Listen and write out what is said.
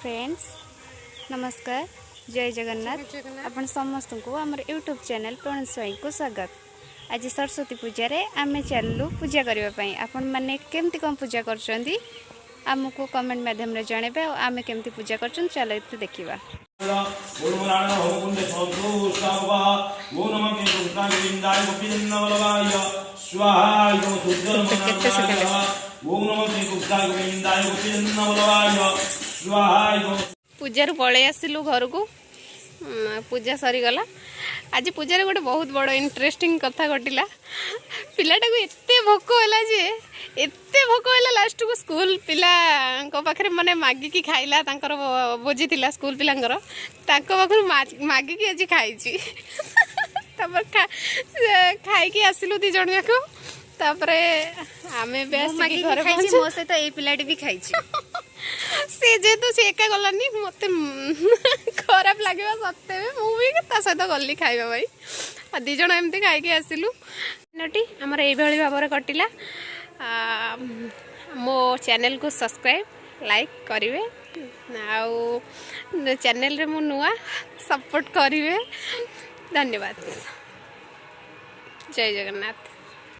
Friends नमस्कार जय जगन्नाथ आपण समस्त को आमर यूट्यूब चैनल प्रणय स्वाई को स्वागत। आज सरस्वती पूजा रे आमे चलू पूजा करने आपण मैंने केमती कौन पूजा करछंदी आमको कमेंट माध्यम रे जणेबे और आमे केमती पूजा करछन चलो इते देखिबा। पूजा पलि आसलु घर को पूजा सरीगला। आज पूजा गोटे बहुत बड़ इंटरेस्टिंग कथा घटला। पिलाटा को एते भोक होला जे एते भोक होला लास्ट को स्कूल पिला पाखे माने मागिकी खाइला तांकर बोझी थिला स्कूल पिलांकर तांको पाखरु मागिकी आज खाइची तबर खाइकी आसिलु दी जण जाको तापरे आमे बेस की घर पहुंची मो से तो ए पिलाटी भी खाइची से जेतु से एका गलानी मते खराब लागबा सत्ते में मु भी ता सहित गल्ली खाइबा भाई आ दी जण एमती खाइकी आसिलु नटी हमर एई भली भाबरे कटिला। मो चैनल को सब्सक्राइब लाइक करिवे आउ चैनल रे मु नुआ सपोर्ट करिवे। धन्यवाद। जय जगन्नाथ।